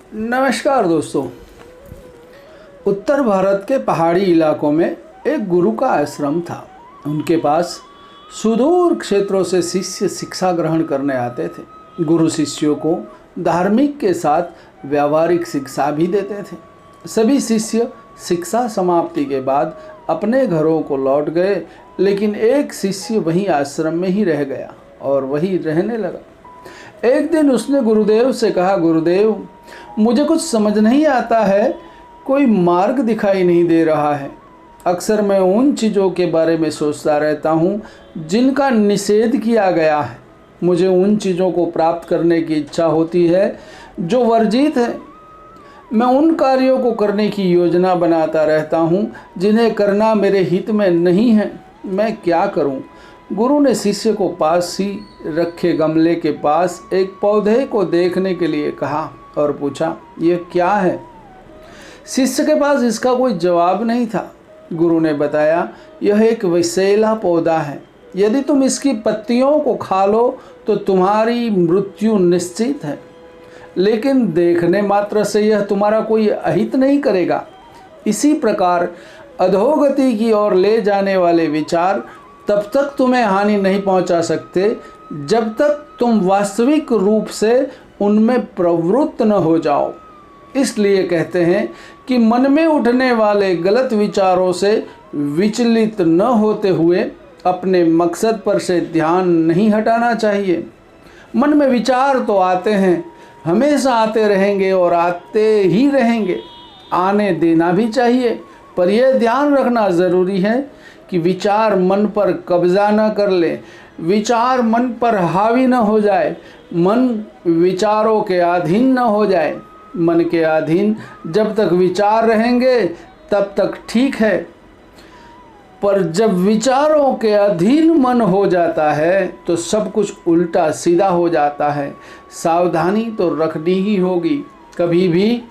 नमस्कार दोस्तों। उत्तर भारत के पहाड़ी इलाकों में एक गुरु का आश्रम था। उनके पास सुदूर क्षेत्रों से शिष्य शिक्षा ग्रहण करने आते थे। गुरु शिष्यों को धार्मिक के साथ व्यावहारिक शिक्षा भी देते थे। सभी शिष्य शिक्षा समाप्ति के बाद अपने घरों को लौट गए, लेकिन एक शिष्य वहीं आश्रम में ही रह गया और वहीं रहने लगा। एक दिन उसने गुरुदेव से कहा, गुरुदेव, मुझे कुछ समझ नहीं आता है, कोई मार्ग दिखाई नहीं दे रहा है। अक्सर मैं उन चीज़ों के बारे में सोचता रहता हूँ जिनका निषेध किया गया है। मुझे उन चीज़ों को प्राप्त करने की इच्छा होती है जो वर्जित है। मैं उन कार्यों को करने की योजना बनाता रहता हूँ जिन्हें करना मेरे हित में नहीं है। मैं क्या करूँ? गुरु ने शिष्य को पास ही रखे गमले के पास एक पौधे को देखने के लिए कहा और पूछा, यह क्या है? शिष्य के पास इसका कोई जवाब नहीं था। गुरु ने बताया, यह एक विषैला पौधा है। यदि तुम इसकी पत्तियों को खा लो तो तुम्हारी मृत्यु निश्चित है, लेकिन देखने मात्र से यह तुम्हारा कोई अहित नहीं करेगा। इसी प्रकार अधोगति की ओर ले जाने वाले विचार तब तक तुम्हें हानि नहीं पहुंचा सकते जब तक तुम वास्तविक रूप से उनमें प्रवृत्त न हो जाओ। इसलिए कहते हैं कि मन में उठने वाले गलत विचारों से विचलित न होते हुए अपने मकसद पर से ध्यान नहीं हटाना चाहिए। मन में विचार तो आते हैं, हमेशा आते रहेंगे और आते ही रहेंगे। आने देना भी चाहिए, पर यह ध्यान रखना ज़रूरी है कि विचार मन पर कब्जा न कर ले, विचार मन पर हावी न हो जाए, मन विचारों के अधीन न हो जाए। मन के अधीन जब तक विचार रहेंगे तब तक ठीक है, पर जब विचारों के अधीन मन हो जाता है तो सब कुछ उल्टा सीधा हो जाता है। सावधानी तो रखनी ही होगी। कभी भी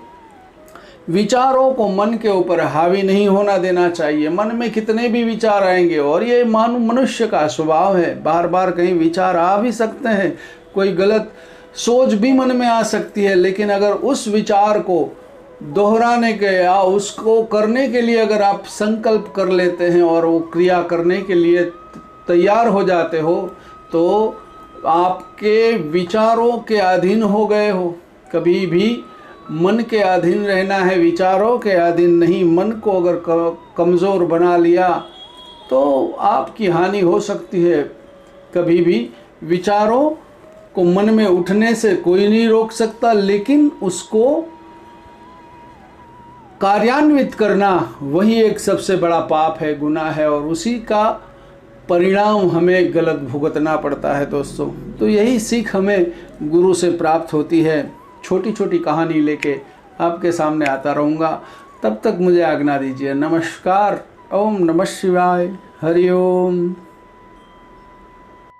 विचारों को मन के ऊपर हावी नहीं होना देना चाहिए। मन में कितने भी विचार आएंगे, और ये मनुष्य का स्वभाव है, बार बार कहीं विचार आ भी सकते हैं, कोई गलत सोच भी मन में आ सकती है, लेकिन अगर उस विचार को दोहराने के या उसको करने के लिए अगर आप संकल्प कर लेते हैं और वो क्रिया करने के लिए तैयार हो जाते हो तो आपके विचारों के अधीन हो गए हो। कभी भी मन के अधीन रहना है, विचारों के अधीन नहीं। मन को अगर कमज़ोर बना लिया तो आपकी हानि हो सकती है। कभी भी विचारों को मन में उठने से कोई नहीं रोक सकता, लेकिन उसको कार्यान्वित करना वही एक सबसे बड़ा पाप है, गुनाह है, और उसी का परिणाम हमें गलत भुगतना पड़ता है दोस्तों। तो यही सीख हमें गुरु से प्राप्त होती है। छोटी छोटी कहानी लेके आपके सामने आता रहूँगा। तब तक मुझे आज्ञा दीजिए। नमस्कार। ओम नमः शिवाय। हरि ओम।